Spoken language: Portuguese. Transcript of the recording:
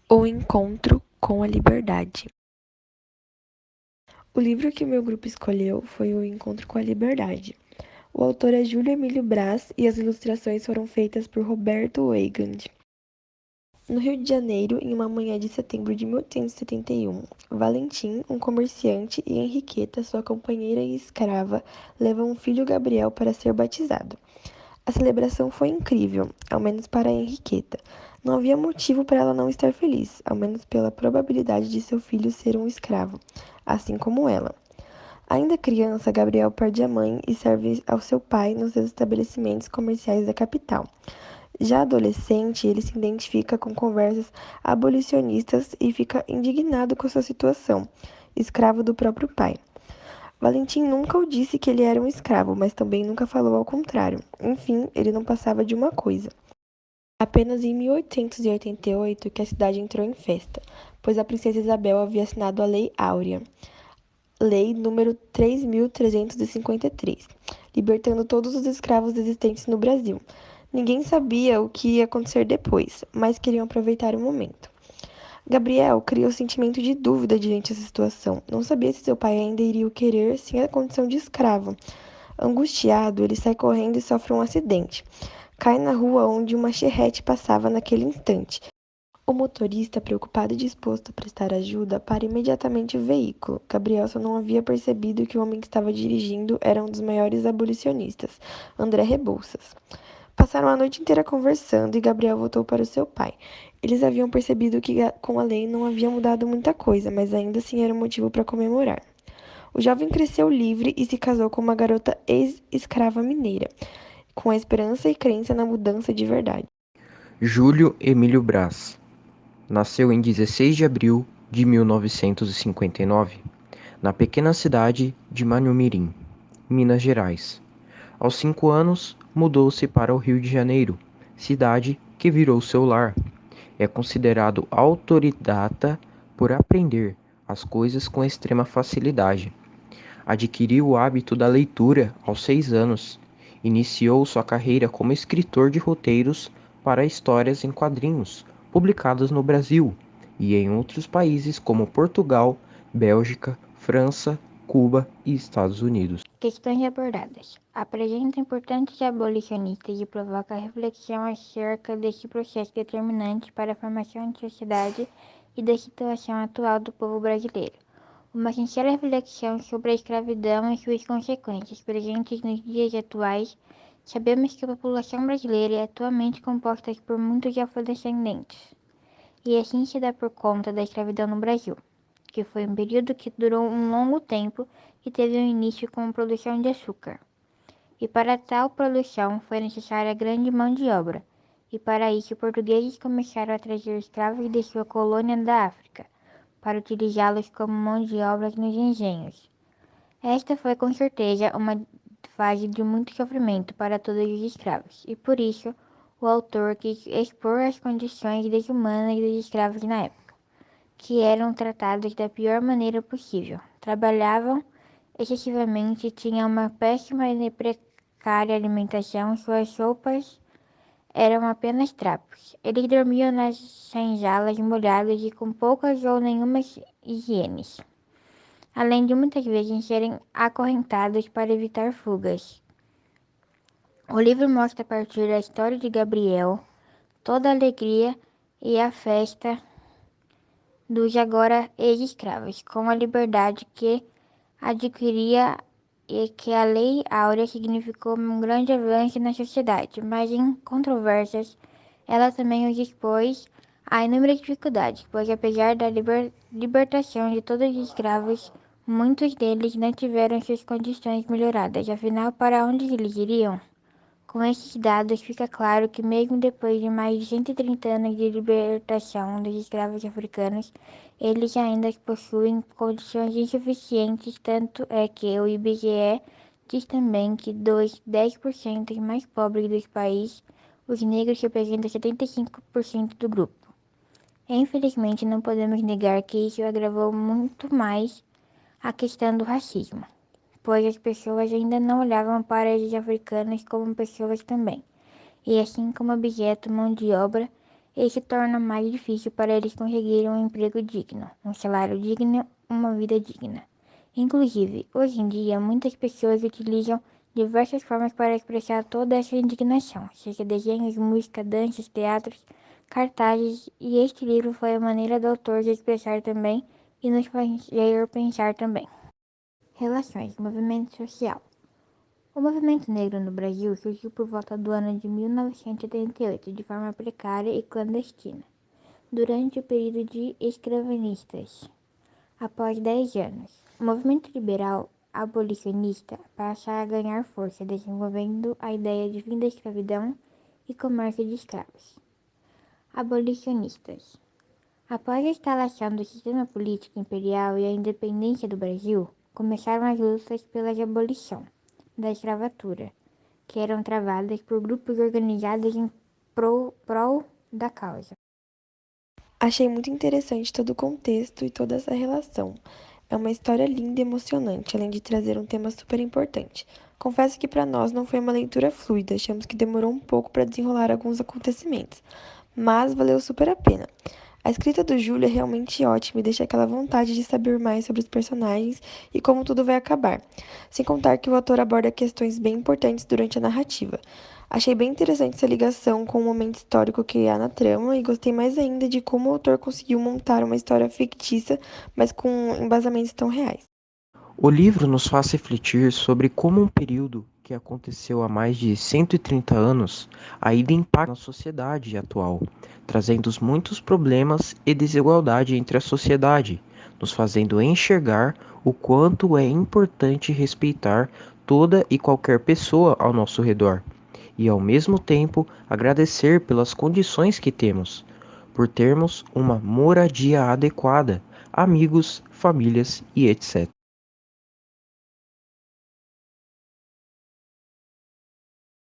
O Encontro com a Liberdade. O livro que o meu grupo escolheu foi O Encontro com a Liberdade. O autor é Júlio Emílio Brás e as ilustrações foram feitas por Roberto Weigand. No Rio de Janeiro, em uma manhã de setembro de 1871, Valentim, um comerciante, e Henriqueta, sua companheira e escrava, levam um filho Gabriel para ser batizado. A celebração foi incrível, ao menos para Henriqueta. Não havia motivo para ela não estar feliz, ao menos pela probabilidade de seu filho ser um escravo, assim como ela. Ainda criança, Gabriel perde a mãe e serve ao seu pai nos estabelecimentos comerciais da capital. Já adolescente, ele se identifica com conversas abolicionistas e fica indignado com sua situação, escravo do próprio pai. Valentim nunca o disse que ele era um escravo, mas também nunca falou ao contrário. Enfim, ele não passava de uma coisa. Apenas em 1888 que a cidade entrou em festa, pois a princesa Isabel havia assinado a Lei Áurea, Lei número 3.353, libertando todos os escravos existentes no Brasil. Ninguém sabia o que ia acontecer depois, mas queriam aproveitar o momento. Gabriel criou sentimento de dúvida diante dessa situação. Não sabia se seu pai ainda iria o querer sem a condição de escravo. Angustiado, ele sai correndo e sofre um acidente. Cai na rua onde uma charrete passava naquele instante. O motorista, preocupado e disposto a prestar ajuda, para imediatamente o veículo. Gabriel só não havia percebido que o homem que estava dirigindo era um dos maiores abolicionistas, André Rebouças. Passaram a noite inteira conversando e Gabriel voltou para o seu pai. Eles haviam percebido que com a lei não havia mudado muita coisa, mas ainda assim era um motivo para comemorar. O jovem cresceu livre e se casou com uma garota ex-escrava mineira, com a esperança e crença na mudança de verdade. Júlio Emílio Brás nasceu em 16 de abril de 1959, na pequena cidade de Manhumirim, Minas Gerais. Aos 5 anos, mudou-se para o Rio de Janeiro, cidade que virou seu lar. É considerado autodidata por aprender as coisas com extrema facilidade. Adquiriu o hábito da leitura aos 6 anos. Iniciou sua carreira como escritor de roteiros para histórias em quadrinhos, publicadas no Brasil e em outros países como Portugal, Bélgica, França, Cuba e Estados Unidos. Questões abordadas. Apresenta importantes abolicionistas e provoca reflexão acerca deste processo determinante para a formação de sociedade e da situação atual do povo brasileiro. Uma sincera reflexão sobre a escravidão e suas consequências presentes nos dias atuais. Sabemos que a população brasileira é atualmente composta por muitos afrodescendentes, e assim se dá por conta da escravidão no Brasil, que foi um período que durou um longo tempo e teve um início com a produção de açúcar. E para tal produção foi necessária grande mão de obra, e para isso portugueses começaram a trazer escravos de sua colônia da África, para utilizá-los como mão de obra nos engenhos. Esta foi com certeza uma fase de muito sofrimento para todos os escravos, e por isso o autor quis expor as condições desumanas dos escravos na época, que eram tratados da pior maneira possível. Trabalhavam excessivamente, tinham uma péssima e precária alimentação, suas roupas eram apenas trapos. Eles dormiam nas senzalas molhadas e com poucas ou nenhuma higienes, além de muitas vezes serem acorrentados para evitar fugas. O livro mostra a partir da história de Gabriel toda a alegria e a festa dos agora ex-escravos, com a liberdade que adquiria e que a Lei Áurea significou um grande avanço na sociedade, mas em controvérsias, ela também os expôs a inúmeras dificuldades, pois apesar da libertação de todos os escravos, muitos deles não tiveram suas condições melhoradas. Afinal, para onde eles iriam? Com esses dados, fica claro que mesmo depois de mais de 130 anos de libertação dos escravos africanos, eles ainda possuem condições insuficientes, tanto é que o IBGE diz também que dos 10% mais pobres do país, os negros representam 75% do grupo. Infelizmente, não podemos negar que isso agravou muito mais a questão do racismo, pois as pessoas ainda não olhavam para os africanos como pessoas também, e assim como objeto, mão de obra, e que torna mais difícil para eles conseguirem um emprego digno, um salário digno, uma vida digna. Inclusive, hoje em dia, muitas pessoas utilizam diversas formas para expressar toda essa indignação, seja desenhos, música, danças, teatros, cartazes, e este livro foi a maneira do autor de expressar também e nos fazer pensar também. Relações, movimento social. O movimento negro no Brasil surgiu por volta do ano de 1988 de forma precária e clandestina, durante o período de escravistas. Após 10 anos, o movimento liberal abolicionista passa a ganhar força, desenvolvendo a ideia de fim da escravidão e comércio de escravos. Abolicionistas. Após a instalação do sistema político imperial e a independência do Brasil, começaram as lutas pela abolição da escravatura, que eram travadas por grupos organizados em prol da causa. Achei muito interessante todo o contexto e toda essa relação. É uma história linda e emocionante, além de trazer um tema super importante. Confesso que para nós não foi uma leitura fluida, achamos que demorou um pouco para desenrolar alguns acontecimentos, mas valeu super a pena. A escrita do Júlio é realmente ótima e deixa aquela vontade de saber mais sobre os personagens e como tudo vai acabar. Sem contar que o autor aborda questões bem importantes durante a narrativa. Achei bem interessante essa ligação com o momento histórico que há na trama e gostei mais ainda de como o autor conseguiu montar uma história fictícia, mas com embasamentos tão reais. O livro nos faz refletir sobre como um período que aconteceu há mais de 130 anos ainda impacta na sociedade atual, trazendo muitos problemas e desigualdade entre a sociedade, nos fazendo enxergar o quanto é importante respeitar toda e qualquer pessoa ao nosso redor, e ao mesmo tempo agradecer pelas condições que temos, por termos uma moradia adequada, amigos, famílias e etc.